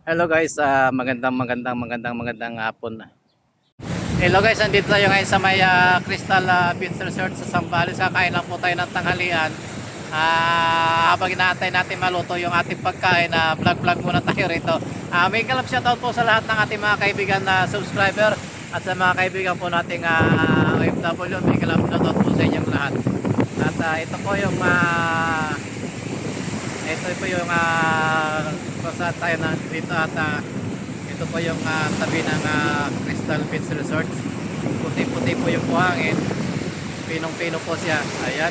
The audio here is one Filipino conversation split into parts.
Hello guys, magandang hapon. Hello guys, andito tayo ngayon sa may Crystal Beach Resort sa Zambales. Kakain lang po tayo ng tanghalian. Habang inaantay natin maluto yung ating pagkain, vlog muna tayo rito. May kalap shoutout po sa lahat ng ating mga kaibigan na subscriber at sa mga kaibigan po nating OFW. May kalap shoutout po sa inyong lahat. At ito po yung kung saan tayo na dito at ito po yung tabi ng Crystal Beach Resort. Puti-puti po yung buhangin. Pinong-pino po siya. Ayan.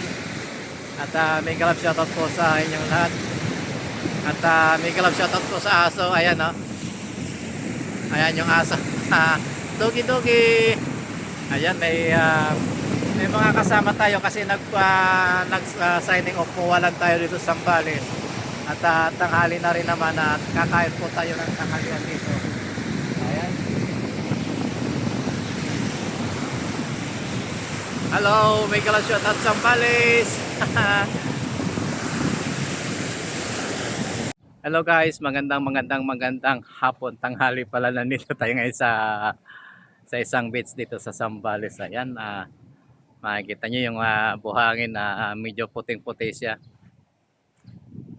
At may galap shoutout po sa inyong lahat. At may galap shoutout po sa aso. Ayan o. Ayan yung aso. Dogi-dogi. Ayan, may mga kasama tayo kasi nag-signing off po walang tayo dito sa Zambales. At tanghali na rin naman at kakain po tayo ng tanghalian dito. Ayan. Hello, may kalasyon at Zambales. Hello guys, magandang hapon, tanghali pala. Nandito tayo ngayon sa isang beach dito sa Zambales. Ayan, makikita nyo yung buhangin na medyo puting-puti siya.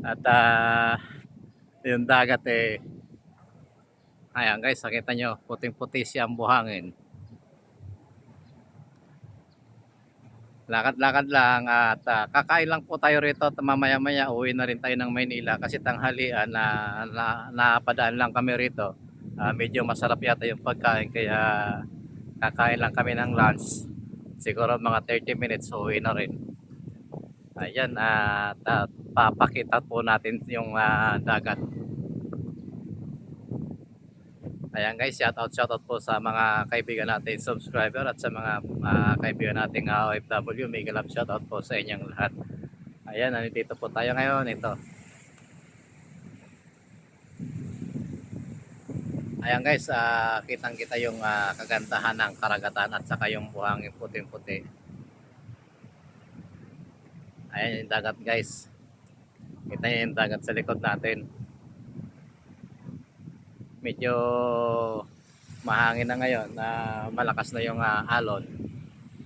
At yung dagat ayan guys, nakita nyo, puting-puti siya ang buhangin. Lakad-lakad lang at kakain lang po tayo rito at mamaya-maya uwi na rin tayo ng Maynila kasi tanghalian napadaan lang kami rito. Medyo masarap yata yung pagkain kaya kakain lang kami ng lunch. Siguro mga 30 minutes uwi na rin. Ayan, at papakita po natin yung dagat. Ayan guys, shoutout po sa mga kaibigan natin subscriber at sa mga kaibigan nating OFW. Mega love shoutout po sa inyong lahat. Ayan, nandito po tayo ngayon. Ito. Ayan guys, kitang-kita yung kagandahan ng karagatan at saka yung buhangin puting-puti. Ayan yung dagat guys. Kita nyo yung dagat sa likod natin. Medyo mahangin na ngayon, malakas na yung alon.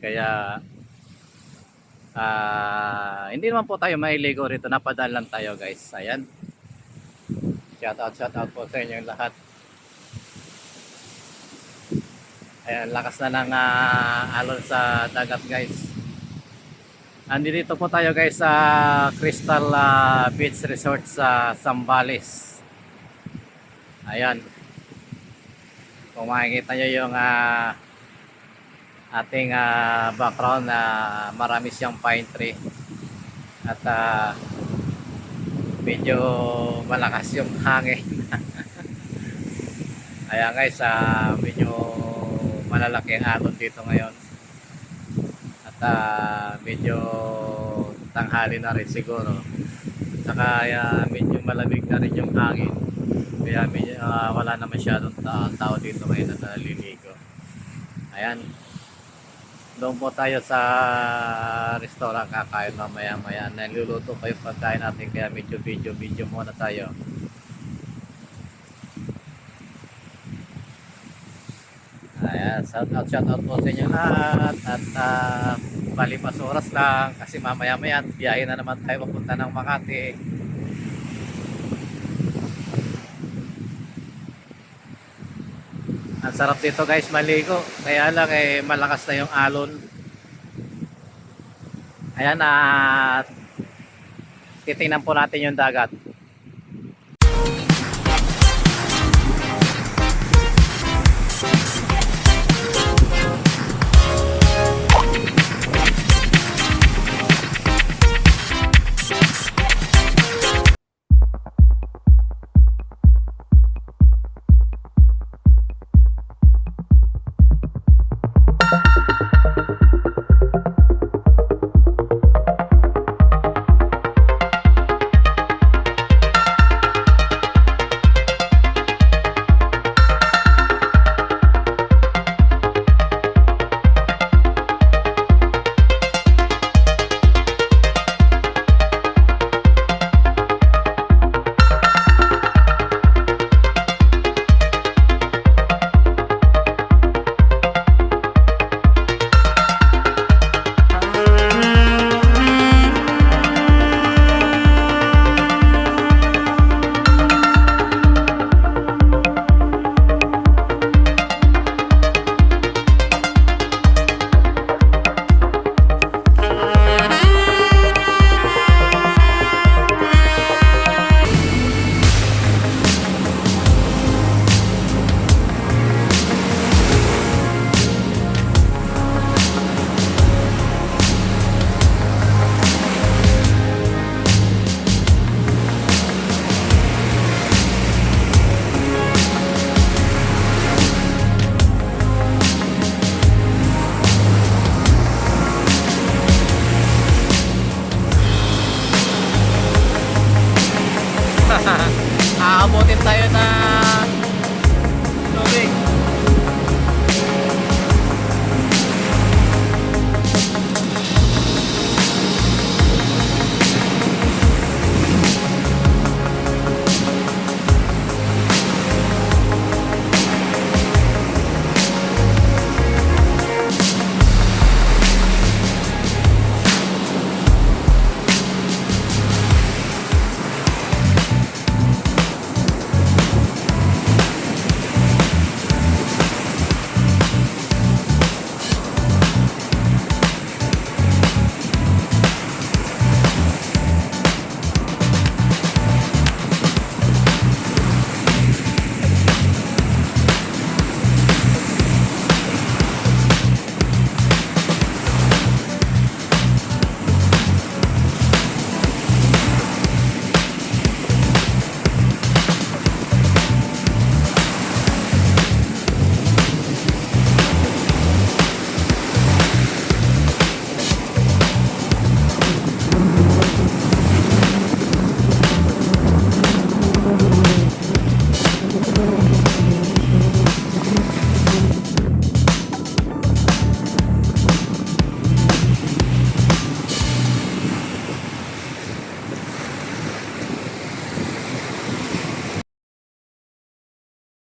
Kaya hindi naman po tayo mailigo rito, napadaan lang tayo guys. Ayan, shoutout po sa inyo lahat. Ayan, lakas na ng alon sa dagat guys. Andito po tayo guys sa Crystal Beach Resort sa Zambales. Ayan, kung makikita nyo yung ating background na marami siyang pine tree at medyo malakas yung hangin. Ayan guys, medyo malalaki ang alon dito ngayon at medyo tanghali na rin siguro, saka medyo malamig na rin yung hangin kaya medyo, wala na masyadong tao dito ngayon na naliligo. Ayan, doon po tayo sa restaurant kakain mamaya-maya. Niluluto pa yung pagkain natin kaya medyo video muna tayo. Ayan, shoutout po sa inyo lahat at palipas oras lang kasi mamaya-maya biyahe na naman tayo papunta ng Makati. Ang sarap dito guys maligo, kaya lang malakas na yung alon. Ayan, at titingnan po natin yung dagat.